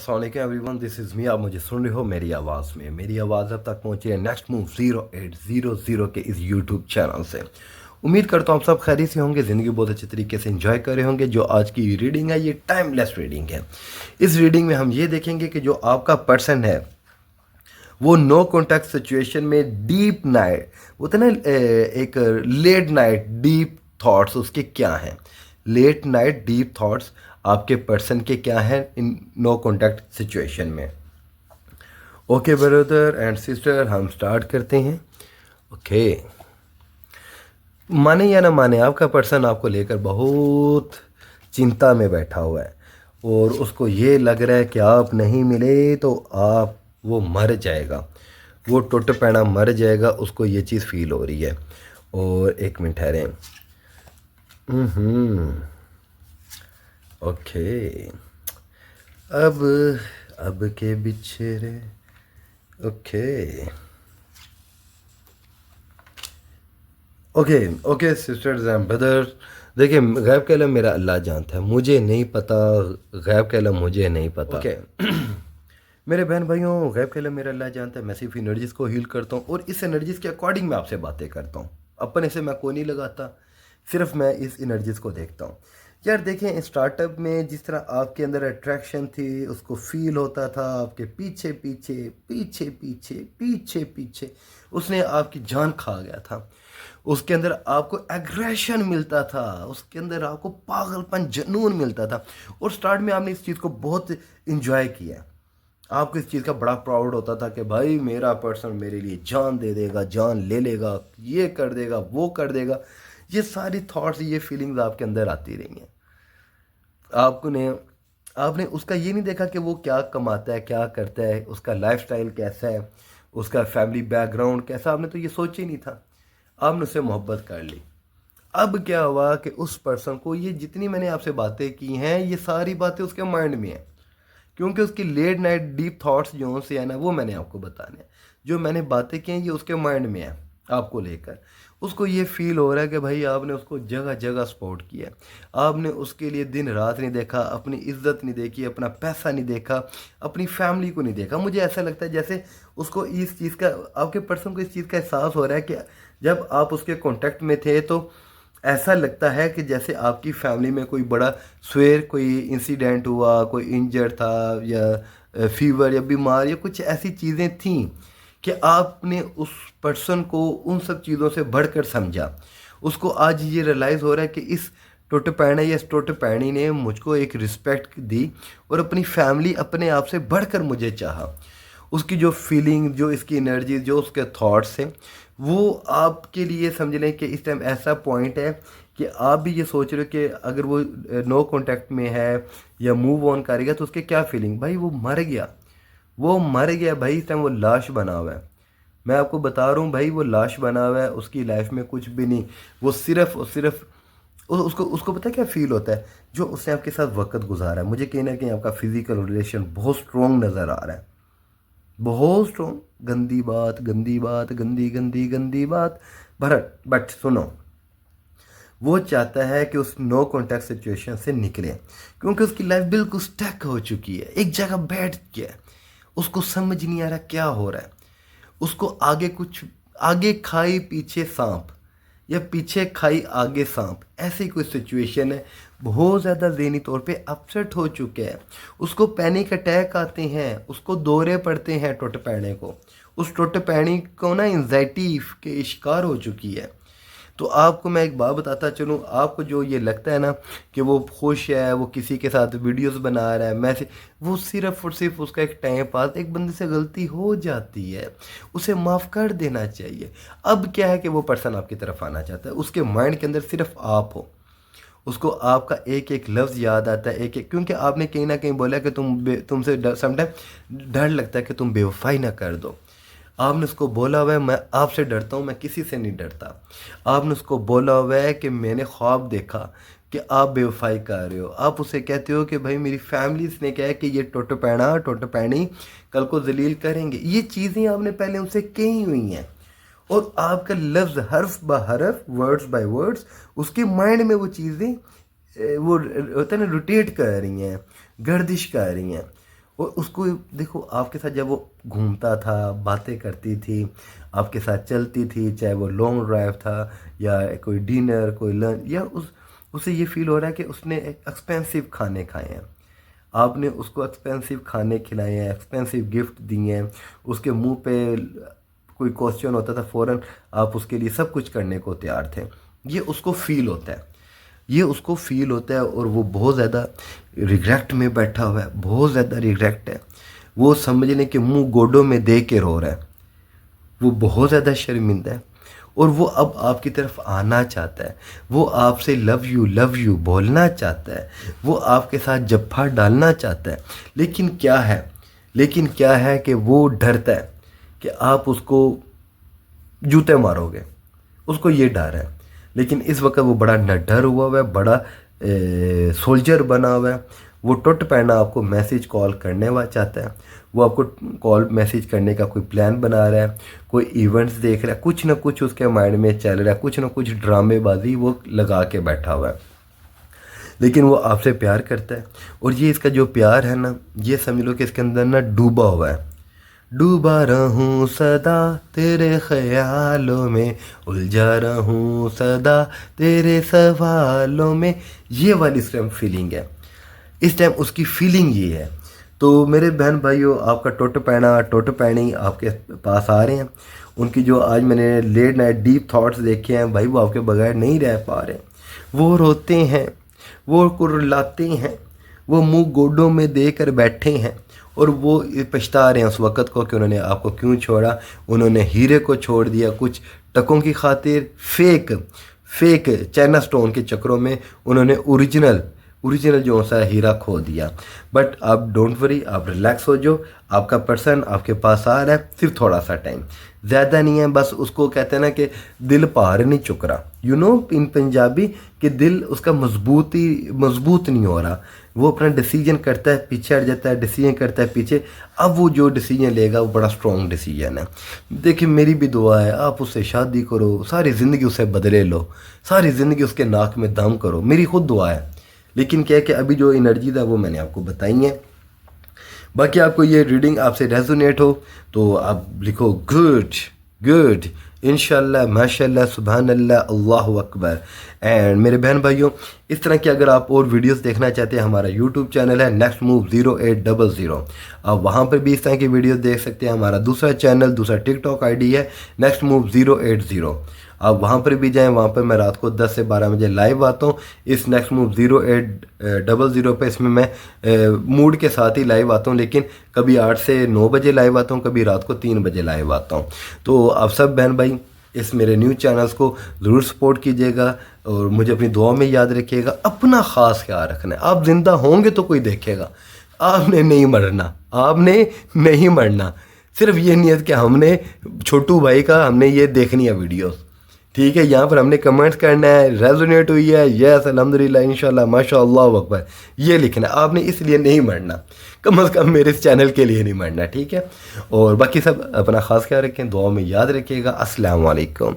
अस्सलाम वालेकुम everyone, this is me. आप मुझे सुन रहे हो मेरी आवाज़ में। मेरी आवाज़ अब तक पहुंची है नेक्स्ट मूव 0800 के इस यूट्यूब चैनल से। उम्मीद करता हूँ आप सब खैरियत से होंगे, ज़िंदगी बहुत अच्छे तरीके से एंजॉय कर रहे होंगे। जो आज की रीडिंग है ये टाइमलेस रीडिंग है। इस रीडिंग में हम ये देखेंगे कि जो आपका पर्सन है वो नो कॉन्टैक्ट सिचुएशन में डीप नाइट, वो था ना एक लेट नाइट डीप थॉट्स उसके क्या हैं। लेट नाइट डीप थॉट्स आपके पर्सन के क्या हैं इन नो कॉन्टैक्ट सिचुएशन में। ओके ब्रदर एंड सिस्टर, हम स्टार्ट करते हैं। ओके, माने या ना माने, आपका पर्सन आपको लेकर बहुत चिंता में बैठा हुआ है और उसको ये लग रहा है कि आप नहीं मिले तो आप वो मर जाएगा, वो टुट पैना मर जाएगा। उसको ये चीज़ फील हो रही है। और एक मिनट ठहरें। ओके, अब के बिछड़े। Okay okay okay sisters and brothers, देखिए गैब का इल्म मेरा अल्लाह जानता है, मुझे नहीं पता। गैब का इल्म मुझे नहीं पता। ओके मेरे बहन भाइयों, गैब का इल्म मेरा अल्लाह जानता है। मैं सिर्फ एनर्जीज़ को हील करता हूँ और इस एनर्जीज़ के अकॉर्डिंग मैं आपसे बातें करता हूँ। अपने से मैं कोई नहीं लगाता, सिर्फ मैं इस एनर्जीज़ को देखता हूँ। यार देखें, स्टार्टअप में जिस तरह आपके अंदर अट्रैक्शन थी, उसको फील होता था, आपके पीछे पीछे पीछे पीछे पीछे पीछे उसने आपकी जान खा गया था। उसके अंदर आपको एग्रेशन मिलता था, उसके अंदर आपको पागलपन जुनून मिलता था। और स्टार्ट में आपने इस चीज़ को बहुत इंजॉय किया। आपको इस चीज़ का बड़ा प्राउड होता था कि भाई मेरा पर्सन मेरे लिए जान दे देगा, जान ले लेगा, ये कर देगा, वो कर देगा। ये सारी थॉट्स, ये फीलिंग्स आपके अंदर आती रही हैं। आपने उसका ये नहीं देखा कि वो क्या कमाता है, क्या करता है, उसका लाइफस्टाइल कैसा है, उसका फैमिली बैकग्राउंड कैसा। आपने तो ये सोच ही नहीं था, आपने उससे मोहब्बत कर ली। अब क्या हुआ कि उस पर्सन को, ये जितनी मैंने आपसे बातें की हैं ये सारी बातें उसके माइंड में हैं, क्योंकि उसकी लेट नाइट डीप थॉट्स जो से है ना, वो मैंने आपको बताने हैं। जो मैंने बातें की हैं ये उसके माइंड में है आपको लेकर। उसको ये फील हो रहा है कि भाई आपने उसको जगह जगह सपोर्ट किया, आपने उसके लिए दिन रात नहीं देखा, अपनी इज्जत नहीं देखी, अपना पैसा नहीं देखा, अपनी फैमिली को नहीं देखा। मुझे ऐसा लगता है जैसे उसको इस चीज़ का, आपके पर्सन को इस चीज़ का एहसास हो रहा है कि जब आप उसके कांटेक्ट में थे तो ऐसा लगता है कि जैसे आपकी फैमिली में कोई बड़ा सवेर कोई इंसिडेंट हुआ, कोई इंजर था या फीवर या बीमार या कुछ ऐसी चीज़ें थीं कि आपने उस पर्सन को उन सब चीज़ों से बढ़कर समझा। उसको आज ये रियलाइज़ हो रहा है कि इस टुट पैणे या इस टुट पैणी ने मुझको एक रिस्पेक्ट दी और अपनी फैमिली अपने आप से बढ़कर मुझे चाहा। उसकी जो फीलिंग, जो इसकी एनर्जी, जो उसके थॉट्स हैं, वो आपके लिए समझ लें कि इस टाइम ऐसा पॉइंट है कि आप भी ये सोच रहे हो कि अगर वो नो कांटेक्ट में है या मूव ऑन करेगा तो उसके क्या फीलिंग। भाई वो मर गया, वो मर गया भाई। इस टाइम वो लाश बना हुआ है। मैं आपको बता रहा हूँ भाई, वो लाश बना हुआ है, उसकी लाइफ में कुछ भी नहीं। वो सिर्फ और सिर्फ उसको उसको पता है क्या फील होता है, जो उसने आपके साथ वक्त गुजारा है। मुझे कहीं ना कहीं आपका फिजिकल रिलेशन बहुत स्ट्रॉन्ग नज़र आ रहा है, बहुत स्ट्रॉन्ग। गंदी बात, गंदी बात, गंदी गंदी गंदी बात। बट सुनो, वो चाहता है कि उस नो कॉन्टैक्ट सिचुएशन से निकले, क्योंकि उसकी लाइफ बिल्कुल स्टक हो चुकी है, एक जगह बैठ गया है। उसको समझ नहीं आ रहा क्या हो रहा है। उसको आगे कुछ, आगे खाई पीछे सांप या पीछे खाई आगे सांप, ऐसी कोई सिचुएशन है। बहुत ज़्यादा ज़हनी तौर पे अपसेट हो चुके हैं। उसको पैनिक अटैक आते हैं, उसको दौरे पड़ते हैं टुट पैने को। उस टुट पैनी को ना एंजाइटी के शिकार हो चुकी है। तो आपको मैं एक बात बताता चलूँ, आपको जो ये लगता है ना कि वो खुश है, वो किसी के साथ वीडियोस बना रहा है, मैसेज, वो सिर्फ और सिर्फ उसका एक टाइम पास। एक बंदे से गलती हो जाती है, उसे माफ़ कर देना चाहिए। अब क्या है कि वो पर्सन आपकी तरफ आना चाहता है, उसके माइंड के अंदर सिर्फ आप हो। उसको आपका एक एक लफ्ज़ याद आता है, एक एक, क्योंकि आपने कहीं ना कहीं बोला कि तुमसे समटाइम डर लगता है कि तुम बेवफाई ना कर दो। आपने उसको बोला हुआ है मैं आपसे डरता हूँ, मैं किसी से नहीं डरता। आपने उसको बोला हुआ है कि मैंने ख्वाब देखा कि आप बेवफाई कर रहे हो। आप उसे कहते हो कि भाई मेरी फैमिली ने क्या है कि ये टुट पैणी कल को जलील करेंगे। ये चीज़ें आपने पहले उनसे कही हुई हैं और आपका लफ्ज़ हर्फ ब हर्फ, वर्ड्स बाय वर्ड्स, उसके माइंड में वो चीज़ें वो होता है ना, रोटेट कर रही हैं, गर्दिश कर रही हैं। और उसको देखो, आपके साथ जब वो घूमता था, बातें करती थी, आपके साथ चलती थी, चाहे वो लॉन्ग ड्राइव था या कोई डिनर, कोई लंच, या उसे ये फील हो रहा है कि उसने एक्सपेंसिव खाने खाए हैं, आपने उसको एक्सपेंसिव खाने खिलाए हैं, एक्सपेंसिव गिफ्ट दिए हैं, उसके मुंह पे कोई क्वेश्चन होता था फ़ौरन आप उसके लिए सब कुछ करने को तैयार थे। ये उसको फील होता है, ये उसको फील होता है, और वो बहुत ज़्यादा रिग्रेट में बैठा हुआ है, बहुत ज़्यादा रिग्रेट है। वो समझ लें कि मुंह गोडों में दे के रो रहा है, वो बहुत ज़्यादा शर्मिंदा है, और वो अब आपकी तरफ आना चाहता है, वो आपसे लव यू बोलना चाहता है, वो आपके साथ जफ्फा डालना चाहता है। लेकिन क्या है कि वो डरता है कि आप उसको जूते मारोगे, उसको ये डर है। लेकिन इस वक्त वो बड़ा निडर हुआ है, बड़ा सोल्जर बना हुआ है। वो टुट पैना आपको मैसेज कॉल करने वाला चाहता है, वो आपको कॉल मैसेज करने का कोई प्लान बना रहा है, कोई इवेंट्स देख रहा है, कुछ ना कुछ उसके माइंड में चल रहा है, कुछ ना कुछ ड्रामेबाजी वो लगा के बैठा हुआ है। लेकिन वो आपसे प्यार करता है, और ये इसका जो प्यार है ना, ये समझ लो कि इसके अंदर ना डूबा हुआ है। डूबा रहूं सदा तेरे ख्यालों में, उलझा रहूं सदा तेरे सवालों में, ये वाली इस टाइम फीलिंग है, इस टाइम उसकी फीलिंग ये है। तो मेरे बहन भाइयों, आपका टुट पैनी आपके पास आ रहे हैं। उनकी जो आज मैंने लेट नाइट डीप थॉट्स देखे हैं भाई, वो आपके बगैर नहीं रह पा रहे। वो रोते हैं, वो कुर्लाते हैं, वो मुंह गोडों में देकर बैठे हैं, और वो पछता रहे हैं उस वक़्त को कि उन्होंने आपको क्यों छोड़ा। उन्होंने हीरे को छोड़ दिया कुछ टकों की खातिर, फेक चाइना स्टोन के चक्करों में उन्होंने ओरिजिनल जो सा हीरा खो दिया। बट आप डोंट वरी, आप रिलैक्स हो जाओ, आपका पर्सन आपके पास आ रहा है, सिर्फ थोड़ा सा टाइम, ज़्यादा नहीं है। बस उसको कहते हैं ना कि दिल पार नहीं चुक रहा, यू नो इन पंजाबी, कि दिल उसका मजबूत नहीं हो रहा। वो अपना डिसीजन करता है, पीछे हट जाता है, डिसीजन करता है पीछे। अब वो जो डिसीजन लेगा वो बड़ा स्ट्रॉन्ग डिसीजन है। देखिए, मेरी भी दुआ है, आप उससे शादी करो, सारी ज़िंदगी उससे बदले लो, सारी ज़िंदगी उसके नाक में दम करो, मेरी खुद दुआ है। लेकिन क्या है कि अभी जो एनर्जी था वो मैंने आपको बताई है। बाकी आपको ये रीडिंग आपसे रेजोनेट हो तो आप लिखो गुड इंशाल्लाह, माशाल्लाह, सुभान अल्लाह, अल्लाहु अकबर। एंड मेरे बहन भाइयों, इस तरह की अगर आप और वीडियोस देखना चाहते हैं, हमारा यूट्यूब चैनल है नेक्स्ट मूव 0800, आप वहाँ पर भी इस तरह की वीडियोस देख सकते हैं। हमारा दूसरा चैनल, दूसरा टिकटॉक आईडी है नेक्स्ट मूव 080, आप वहाँ पर भी जाएं। वहाँ पर मैं रात को 10 से 12 बजे लाइव आता हूँ इस नेक्स्ट मूव 0800 पे। इसमें मैं मूड के साथ ही लाइव आता हूँ, लेकिन कभी 8 से 9 बजे लाइव आता हूँ, कभी रात को 3 बजे लाइव आता हूँ। तो आप सब बहन भाई इस मेरे न्यूज़ चैनल्स को ज़रूर सपोर्ट कीजिएगा, और मुझे अपनी दुआ में याद रखिएगा। अपना ख़ास ख्याल रखना है। आप ज़िंदा होंगे तो कोई देखेगा, आपने नहीं मरना। सिर्फ ये नियत कि हमने छोटू भाई का हमने ये देखनी है वीडियोस, ठीक है। यहाँ पर हमने कमेंट्स करना है, रेजोनेट हुई है, यस अल्हम्दुलिल्लाह, इंशाल्लाह, माशाअल्लाह अकबर, ये लिखना है। आपने इसलिए नहीं मरना, कम से कम मेरे इस चैनल के लिए नहीं मरना, ठीक है। और बाकी सब अपना ख़ास ख्याल रखें, दुआ में याद रखिएगा। अस्सलाम वालेकुम।